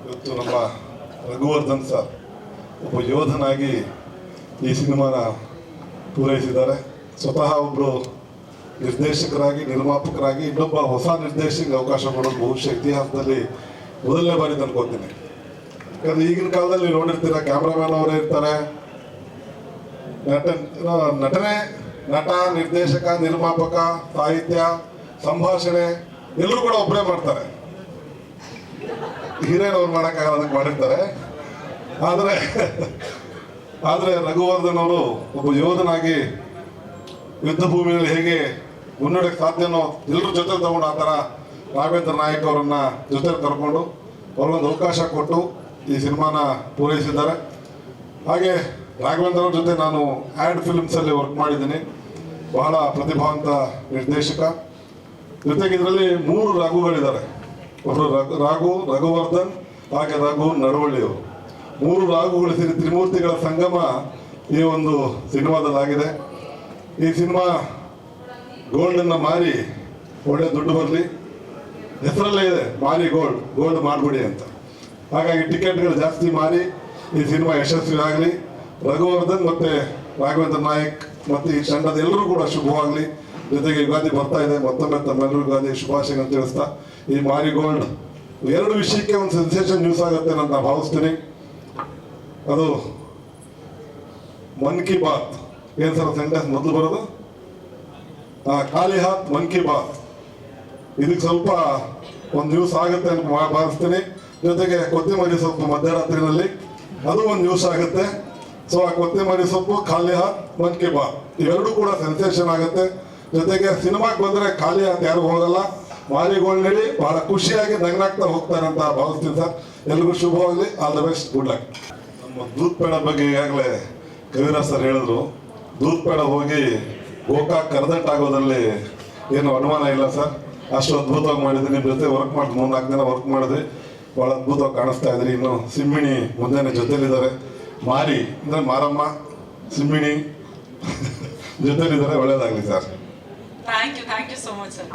ಇವತ್ತು ನಮ್ಮ ರಘುವರ್ಧನ್ ಸರ್ ಒಬ್ಬ ಯೋಧನಾಗಿ ಈ ಸಿನಿಮಾನ ಪೂರೈಸಿದ್ದಾರೆ. ಸ್ವತಃ ಒಬ್ಬರು ನಿರ್ದೇಶಕರಾಗಿ ನಿರ್ಮಾಪಕರಾಗಿ ಇನ್ನೊಬ್ಬ ಹೊಸ ನಿರ್ದೇಶಕರಿಗೆ ಅವಕಾಶ ಕೊಡೋದು ಬಹುಶಃ ಇತಿಹಾಸದಲ್ಲಿ ಮೊದಲನೇ ಬಾರಿ ತಂದ್ಕೊತೀನಿ. ಯಾಕಂದ್ರೆ ಈಗಿನ ಕಾಲದಲ್ಲಿ ನೀವು ನೋಡಿರ್ತೀರ, ಕ್ಯಾಮ್ರಾಮ್ಯಾನ್ ಅವರೇ ಇರ್ತಾರೆ, ನಟನೆ, ನಟ, ನಿರ್ದೇಶಕ, ನಿರ್ಮಾಪಕ, ಸಾಹಿತ್ಯ, ಸಂಭಾಷಣೆ ಎಲ್ಲರೂ ಕೂಡ ಒಬ್ಬರೇ ಮಾಡ್ತಾರೆ. ಹೀರೋಯಿನ್ ಅವ್ರು ಮಾಡೋಕ್ಕಾಗಲ್ಲ, ಅದಕ್ಕೆ ಮಾಡಿರ್ತಾರೆ. ಆದರೆ ರಘುವರ್ಧನ್ ಅವರು ಒಬ್ಬ ಯೋಧನಾಗಿ ಯುದ್ಧ ಭೂಮಿಯಲ್ಲಿ ಹೇಗೆ ಮುನ್ನಡೆಗೆ ಸಾಧ್ಯನೋ ಎಲ್ಲರೂ ಜೊತೆ ತಗೊಂಡು ಆ ಥರ ರಾಘವೇಂದ್ರ ನಾಯಕ್ ಅವರನ್ನ ಜೊತೆ ಕರ್ಕೊಂಡು ಅವ್ರಿಗೊಂದು ಅವಕಾಶ ಕೊಟ್ಟು ಈ ಸಿನಿಮಾನ ಪೂರೈಸಿದ್ದಾರೆ. ಹಾಗೆ ರಾಘವೇಂದ್ರ ಅವ್ರ ಜೊತೆ ನಾನು ಆ್ಯಡ್ ಫಿಲ್ಮ್ಸಲ್ಲಿ ವರ್ಕ್ ಮಾಡಿದ್ದೀನಿ. ಬಹಳ ಪ್ರತಿಭಾವಂತ ನಿರ್ದೇಶಕ. ಜೊತೆಗೆ ಇದರಲ್ಲಿ 3 ರಾಘುಗಳಿದ್ದಾರೆ. ಒಬ್ಬರು ರಘುವರ್ಧನ್, ಹಾಗೆ ರಘು ನಡವಳ್ಳಿಯವರು. 3 ರಾಘುಗಳು ಸೇರಿ ತ್ರಿಮೂರ್ತಿಗಳ ಸಂಗಮ ಈ ಒಂದು ಸಿನಿಮಾದಲ್ಲಾಗಿದೆ. ಈ ಸಿನಿಮಾ ಗೋಲ್ಡನ್ನು ಮಾರಿ ಒಳ್ಳೆ ದುಡ್ಡು ಬರಲಿ, ಹೆಸರಲ್ಲೇ ಇದೆ ಮಾರಿ ಗೋಲ್ಡ್ ಮಾಡಬೇಡಿ ಅಂತ. ಹಾಗಾಗಿ ಟಿಕೆಟ್ಗಳು ಜಾಸ್ತಿ ಮಾರಿ ಈ ಸಿನಿಮಾ ಯಶಸ್ವಿ ಆಗಲಿ. ರಘುವರ್ಧನ್ ಮತ್ತು ರಾಘವೇಂದ್ರ ನಾಯಕ್ ಮತ್ತು ಈ ತಂಡದ ಎಲ್ಲರೂ ಕೂಡ ಶುಭವಾಗಲಿ. ಜೊತೆಗೆ ಯುಗಾದಿ ಬರ್ತಾ ಇದೆ, ಮತ್ತೊಮ್ಮೆ ತಮ್ಮೆಲ್ಲರೂ ಯುಗಾದಿ ಶುಭಾಶಯಗಳನ್ನು ತಿಳಿಸ್ತಾ, ಈ ಮಾರಿ ಗೋಲ್ಡ್ 2 ವಿಷಯಕ್ಕೆ ಒಂದು ಸೆನ್ಸೇಷನ್ ನ್ಯೂಸ್ ಆಗುತ್ತೆ ಅಂತ ನಾನು ಭಾವಿಸ್ತೀನಿ. ಅದು ಮನ್ ಕಿ ಬಾತ್, ಏನು ಸರ್ ಸೆಂಟೆನ್ಸ್ ಮೊದಲು ಬರೋದು, ಖಾಲಿ ಹಾತ್ ಮನ್ ಕಿ ಬಾತ್, ಇದಕ್ಕೆ ಸ್ವಲ್ಪ ಒಂದು ನ್ಯೂಸ್ ಆಗುತ್ತೆ ಅಂತ ಭಾವಿಸ್ತೀನಿ. ಜೊತೆಗೆ ಕೊತ್ತಿಮರಿ ಸೊಪ್ಪು ಮಧ್ಯರಾತ್ರಿನಲ್ಲಿ ಅದು ಒಂದು ನ್ಯೂಸ್ ಆಗುತ್ತೆ. ಸೊ ಆ ಕೊತ್ತಿಮರಿ ಸೊಪ್ಪು, ಖಾಲಿ ಹಾತ್ ಮನ್ ಕಿ ಬಾತ್ ಇವೆರಡೂ ಕೂಡ ಸೆನ್ಸೇಷನ್ ಆಗುತ್ತೆ. ಜೊತೆಗೆ ಸಿನಿಮಾಗೆ ಬಂದರೆ ಖಾಲಿ ಹಾತ್ ಯಾರು ಹೋಗಲ್ಲ, ಮಾರಿಗೋಲ್ಡ್ ಬಹಳ ಖುಷಿಯಾಗಿ ನಗ್ನಾಗ್ತಾ ಹೋಗ್ತಾರೆ ಅಂತ ಭಾವಿಸ್ತೀನಿ ಸರ್. ಎಲ್ರಿಗೂ ಶುಭವಾಗಲಿ. All the best, good luck. ನಮ್ಮ ದೂದ್ ಪೇಡ ಬಗ್ಗೆ ಈಗಾಗಲೇ ಕವಿರಾಜ್ ಸರ್ ಹೇಳಿದ್ರು. ದೂದ್ ಪೇಡ ಹೋಗಿ ಗೋಕಾಕ್ ಕರ್ದಂಟ್ ಆಗೋದ್ರಲ್ಲಿ ಏನು ಅನುಮಾನ ಇಲ್ಲ ಸರ್. ಅಷ್ಟು ಅದ್ಭುತವಾಗಿ ಮಾಡಿದ್ರಿ. ನಿಮ್ಮ ಜೊತೆ ವರ್ಕ್ ಮಾಡಿ 3-4 ದಿನ ವರ್ಕ್ ಮಾಡಿದ್ರಿ. ಭಾಳ ಅದ್ಭುತವಾಗಿ ಕಾಣಿಸ್ತಾ ಇದ್ರಿ. ಇನ್ನು ಸಿಮ್ಮಿಣಿ ಮುಂದೆನೇ ಜೊತೆಲಿದ್ದಾರೆ. ಮಾರಿ ಅಂದರೆ ಮಾರಮ್ಮ, ಸಿಮ್ಮಿಣಿ ಜೊತೆಲಿದ್ದಾರೆ. ಒಳ್ಳೇದಾಗಲಿ sir. Thank you so much sir.